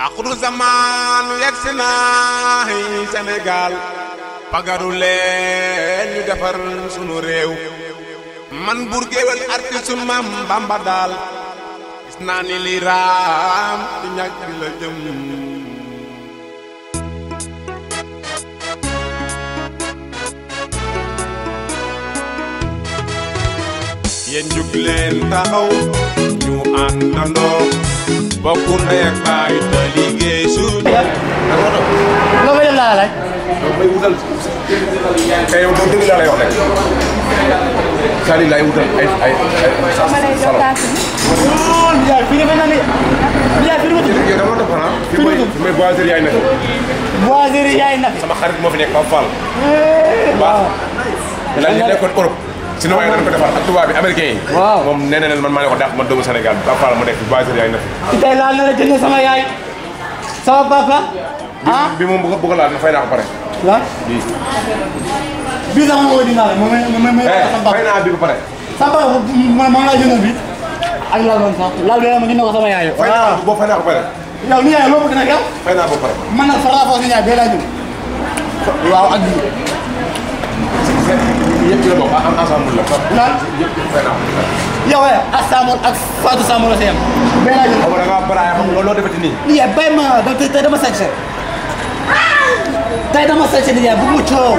Akhru zaman yegsi na Sénégal pagaru leen ñu defar sunu réew man Buur Guéweul artiste Maam Bamba daal gis naa ni li raam ci ñàkk bi la jëm yéen jug leen taxaw ñu àndandoo bokku ndey ak baay te liggéey suñu loo may def laa laaj. may wutal kay yow dëgg laa lay wax rek Sali laay wutal ay non Ndiaye fii nga mel ne Ndiaye fii nga tudd. yow dama topp xanaa fi may boiserie yaay nekk boiserie yaay na fi. sama xarit moo fi nekk Pape Fall baax la ñu nekkoon Europe sinon waaye dañ ko defar ak tubaab bi américain yi waaw moom nee na leen man maa ngi ko dàq man doomu Sénégal bi Pape Fall ma nekk fi boiserie yaay nekk ci tey laal na la jënd sama yaay sama papa ah bi moom bëgg laal na fay naa ko pare lan bii sax ma woo dinaa la moom fay naa bi ko pare sama papa moom laa jëndal bi ak laal man sax laal bi ma jënd ko sama yaay fay naa boo fay naa ko pare yow ni yaay loo bëgg nag yow fay naa ko pare man nag sa rapport ni yaay bee laa jënd waaw ak bii yëpp ci la bokk ensemble la lan fay naa ko yow ak Samol ak Fatou Samol la seen bee laa jënd xam nga da ngaa baraay xam nga loo defati nii ni yaay bay ma tey dama sañse tey dama sañse ni yaay bu mu coow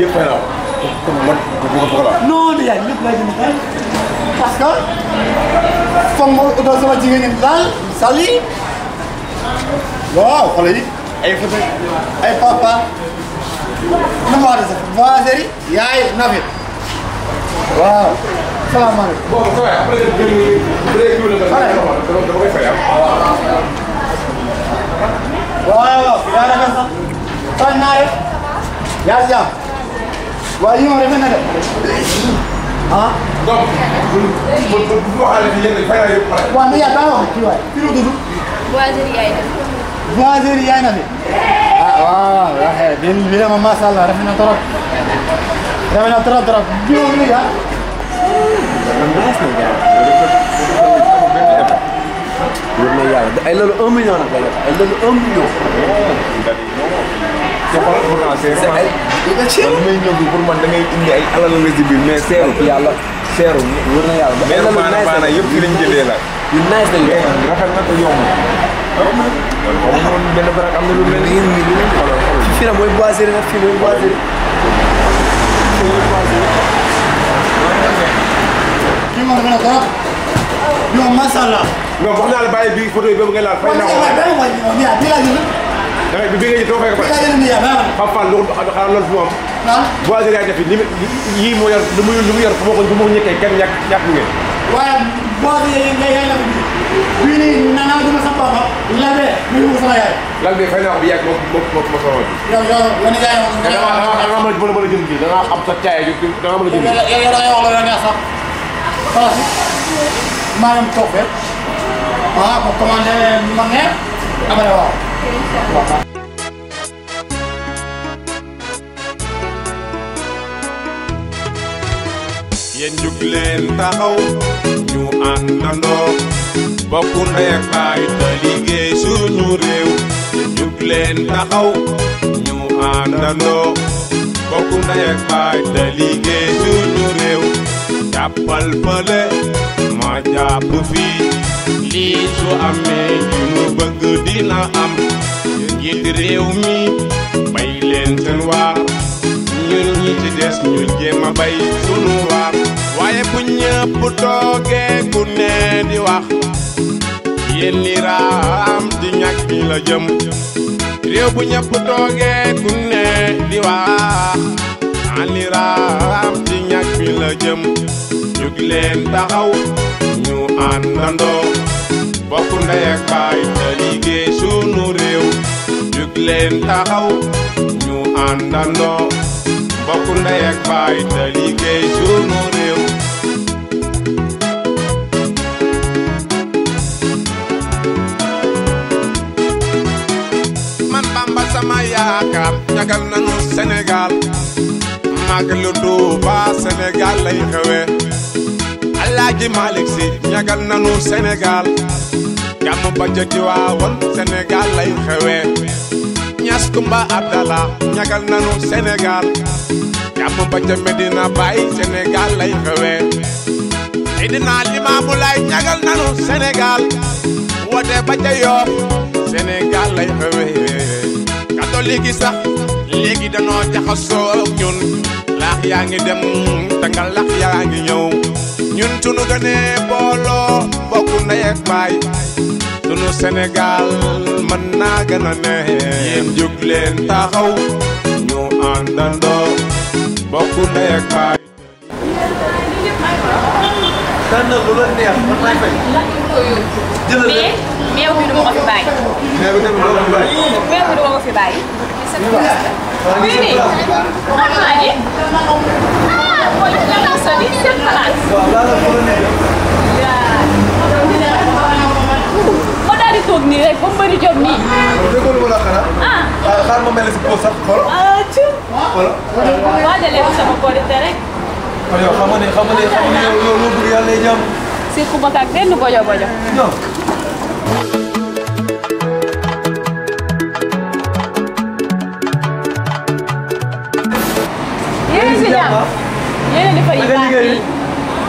yëpp fay naa ko man bëgg la non ni yaay lépp laa jënd tey parce que foog nga utal sama jigéen ñi daal sali waaw xoolal yi ay photo ay papa nu ma waxee sax boiserie yaay Nafi waaw salaamaaleykum. bon ça va après dama koy fay waaw yaa rafet sax fan naa def yaa si jàmm waaw yi moom rafet na de ah. donc bu waxaale fii yéen fay naa yëpp pare. waaw mais yaa daa wax kii waay kii lu tudd. boiserie yaay na fi. boiserie yaay na fi. ah waaw waxee bi de moom macha allah rafet na trop. rafet na trop trop bii moom nii ah. wër na yàlla ay loolu 1 million nag la yor ay loolu 1 million. may ñëw bi pour man da ngay indi ay alal nga si biir mais seeru yàlla seeru wër na yàlla. mais baana yëpp fi lañ jëlee la. yu nice lañ yor rafet na ko yomb. benn barak am na lu mel ni fii nag mooy boiserie nag fii mooy boiserie. kii moom rafet na trop. bii moom macha allah. non wax naa la bàyyi bii photo yi boobu ngay laal fay naa ko. waaw bii laa jënd. da ngay bi nga ji doo fay ko pare. bii laa jënd nii yaa baax na. Pape Fall loolu xanaa loolu fi mu am. ah. boiserie yaay def yi yii moo yor lu mu yor bu ma ñëkkee kenn ñàkk ngeen. waaye boiserie yaay na fi bii nii nana duma sa papa labee mu yóbbu sama yaay. lal bi fay naa ko bi yàgg moo soxla. yow ni jaay moom. da ngaa mën a jënd kii da ngaa xam sa caay da ngaa mën a jënd. yow da ngay wax la nga sax xalaat maa ngi toog fee ah ko commandé ma ne après waaw. yéen jug leen taxaw ñu àndandoo bokku ndey ak baay te liggéey suñu réew jug leen taxaw ñu àndandoo bokku ndey ak baay te liggéey suñu réew jàppal fële ma jàpp fii lii su amee ñu bëgg dina am njiit réew mi bay leen seen waar ñun ñi ci des ñu jéem a bay sunu waar waaye bu ñëpp toogee ku ne di wax yéen li raam di ñàkk bi la jëm réew bu ñëpp toogee ku ne di wax an li raam di ñàkk bi la jëm jóg leen taxaw ñu àndandoo bokku ndey ak baay te liggéey sunu réew jóg leen taxaw ñu àndandoo bokku ndey ak baay te liggéey sunu réew. man Bamba sama yaakaar ñagal nañu Sénégal màggalu Tuuba Sénégal lay xewee Alaaji Malick Si ñagal nañu Sénégal jàmm ba ca Tiwaawan Sénégal lay xewee Ñas Kumba Abdallah ñagal nanu Sénégal jàmm ba ca Medina Baye Sénégal lay xewee Seydina Limaamu Laay ñagal nanu Sénégal wote ba ca Yoff Sénégal lay xewee catholique yi sax léegi danoo jaxasoo ak ñun laax yaa ngi dem tangal laax yaa ngi ñëw ñun sunu gënee booloo bokku ndey ak baay sunu Sénégal mën naa gën a neex yéen jóg leen taxaw ñu àndandoo bokku ndey ak baay tànn lu la neex man may fay jëlal meew bi du ma ko fi bàyyi. meew bi tamit doo ko fi bàyyi. meew bi du ma ko fi bàyyi. oui oui. xam naa ni. ah mooy la soli seen place. waaw laala ko la neex. ma daal di toog nii rek ba mu bëri jom nii. déggoo lu ma la xanaa. ah xaar ma mel ni si pause sax xool. ah ci. xool. waajalee ko sama korité rek. kon yow xam nga ne yow loo bëgg yàlla lay jàmm. si ku ma ak benn bojo bojo. non. yéen si jàmm. yéen di fa yu baax yi.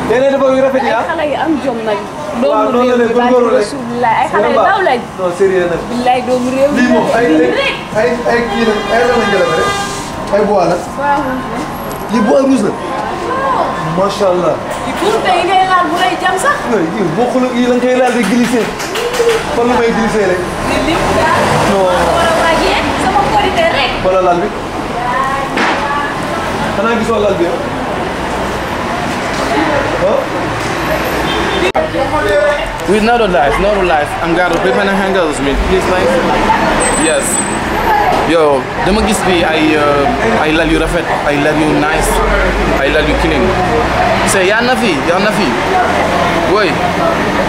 yéen dafa yu rafet yi ay xale yu am jom nag. waaw doomu réew mi baax Rasulullah ay xale yu ndaw lañ. non sérieux nag. billaay doomu réew mi. lii moom ay kii nag ay lan la njëriñ rek ay bois la. lii bois rouge la. macha allah. di pour tey ngay laal bu lay jam sax. yii bokkul ak yii la nga koy laal di glissé. fan la may glissé rek. li non. wala waajee sama korité rek. wala lal bi. xanaa gisoo lal bi ah. With no life, I'm gonna prepare the handles with please like. Yes. Yo, dama gis bi ay lal yu rafet, ay lal yu nice, ay lal yu clean. C'est yaa na fi. Oui.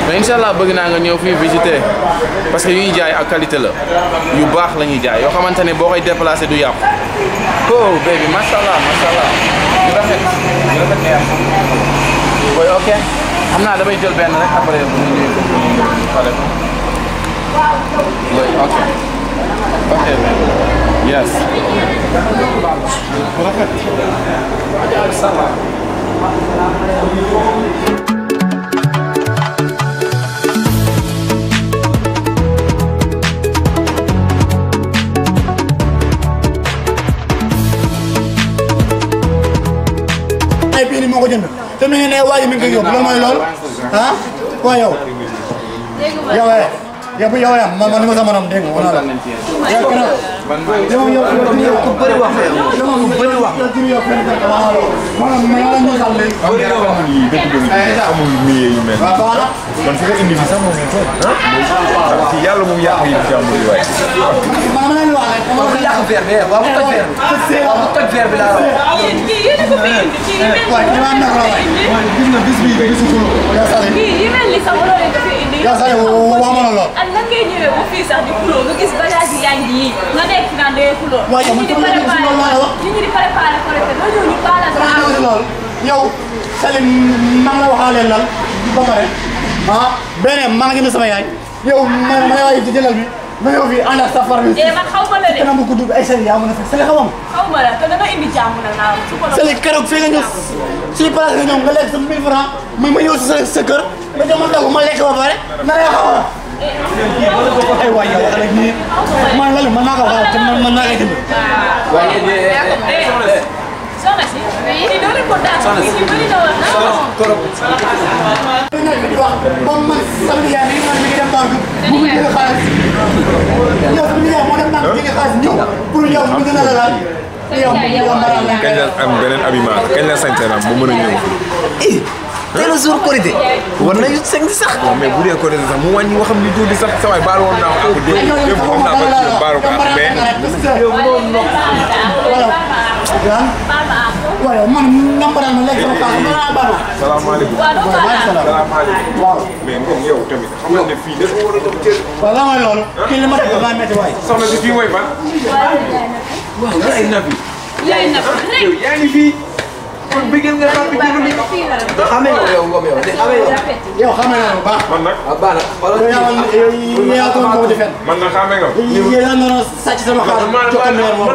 Mais inshallah bëgg naa nga ñëw fii visiter parce que yu ñuy jaay ak qualité la. Yu baax la ñuy jaay yoo xamante ne boo koy déplacer du yàqu. Oh baby, mashallah. Yu rafet ne am. Oui, ok. xam naa damay jël benn rek après bu ñu ñëwee xale ko. Oui, ok. Ok, yes. Ça va. ay bii nii moo ko jënd te mi ngi ne waa ji mi ngi koy yóbbu loolu mooy loolu ah waaw yow yow yaa man ni ma sa maram dégg nga wala la yow ku bëri wax yow ku bëri wax maanaam ma la ñu sal léegi amul miye yu mel man fi nga indi fi sax moom ci yàlla moom yàq yi ci amul waay man ma leen wax rek waaw bu yàq verre bi waaw bu toj verre bi waaw bu toj verre bi laa wax. yéen a ko fi indi kii waaye dama am nag la waay gis nga bis bi bisu xuloo yaa sale yi mel ni sax waroo leen ko fi indi. yaa sale wax ma la lool ak nan ngay ñëwee ba fii sax di xuloo nga gis bagage yi yaa ngi yi nga nekk naan day xuloo. waaye yow man nit ñi di préparé korité ba ñëw ñu baala lool yow Salim maa ngi la waxaalee lal ba pare ah beneen maa ngi jënd sama yaay yow ma yaay ci jëlal bi ma yow fii ànd ak sa far bi man xaw ma la de kanam bu gudd ay Salim yaa mën a fekk Salim xamam xaw ma la te danga indi jàmm nag naa Salim keroog fii nga ñëw suñu place nga ñëw nga lekk sa 1000 francs ma ñëw si sa kër nga jox ma ndogu ma lekk ba pare na lay xaw a ay waay yow xale bi man lalu mën naa ko waxal te mën naa koy jënd soxna si di doon ko daal ci bëri na wax ba man sama yaay mi ngi dem banque bu mu jël xaalis yow sama yaay moo dem banque jël xaalis ñëw pour yow mu gën a la laal yow kañ la am beneen habillement kañ la sañse na bu mën a ñëw tey la jour Korité war nañu sëñ sax. mais bu dee Korité sax mu wàññi waxam ni tuuti sax sa waay baal woon naa ko démb xam naa ko ci baaru ko mais waaw man nambaral ma léegi sama paase ma naa baax salaamaaleykum salaamaaleykum waaw mais Ngom yow tamit xam nga ne fii dafa war a jox cër waaw lan mooy loolu kii li ma def maa métti waay soxna si fii mooy fan waaw ay nafi yaay na rek yow yaa ngi fii bigil nga xam bigil mi xamé yow ngom yow xamé yow xamé na bu baax man nag baax na wala yaa doon ko defen man nag xamee nga yaa doon sàcc sama xaar man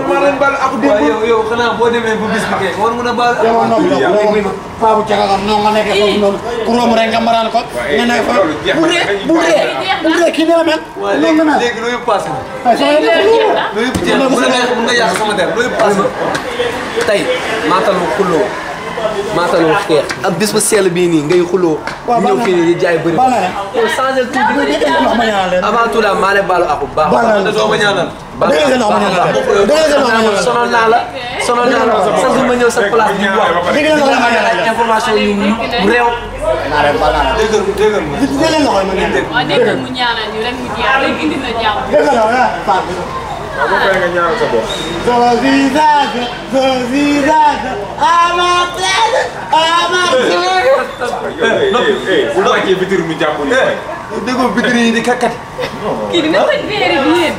maa leen bal ak démb yow xanaa boo demee bu bis bi kay war mën a baal yow noppi paa bu caga xam non nga nekk foofu noonu ku romb rek nga maraan ko nga nekk fa bu dee kii ne la mel loolu la léegi loolu yëpp passé na ay sama loolu yëpp jeex na mën nga yàq sama der loolu yëpp passé na tey maatal ma xulloo maatal ma xeex ak bis ba sell bii nii ngay xulloo ñëw fii nii di jaay bëri yow changé tuuti avant tout maa ne baalu aku baax doo ma ñaanal sonal naa la sax ma ñëw sa place di wax information yu réew déggal mu ñaanal ñu rek mu jeex rek indi na jàmm bu fekkee nga ñaanal sa bopp bu wàccee vitre mu jàpp ñu déggoo vitre yi di kakkat kii dina tëj verre bi yéen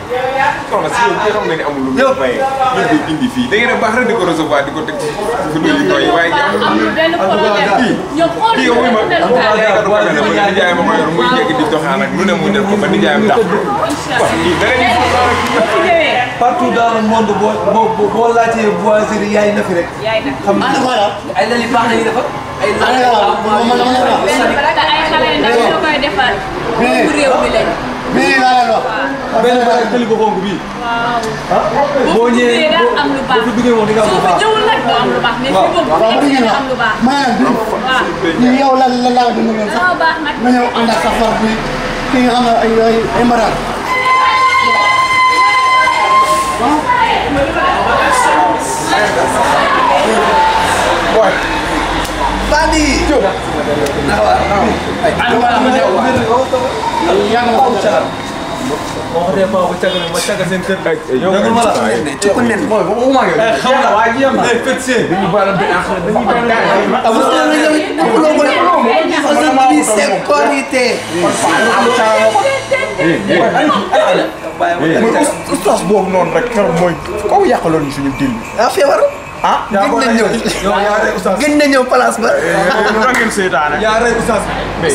soxna si yow kii xam nga ni amul lu muy maye ñu koy indi fii da ngeen a baax rek di ko recevoir di ko teg ci suñu yi nooy waaye amul benn problème ñoom xool kii yow ma nijaay ma ko yor muy jéggi di doxaan ak lu ne mu def ko ba nijaayam tax kii dara partout dans le monde boo laajtee boiserie yaay na fi rek xam nga ay lali baax nañu defar ay lali ay xale ndaw ñoo koy defar bu réew mi lañ bii laa leen wax benn ba tëli ko xonk bii boo ñëwee am lu baax boo fi duggee moom di nga am lu baax ñëwul nag doo am lu baax mais fi boobu am lu baax maanaam bi yow lan la laa dund ngeen sax baax nag nga ñëw ànd ak sa far bi ki nga xam ne ay maraal Bandi ustaas boobu noonu rek keroog mooy kaw yàqaloon ñu suñu dil gën na ñëw place ba ngeen seetaane yaa rey ustaas mais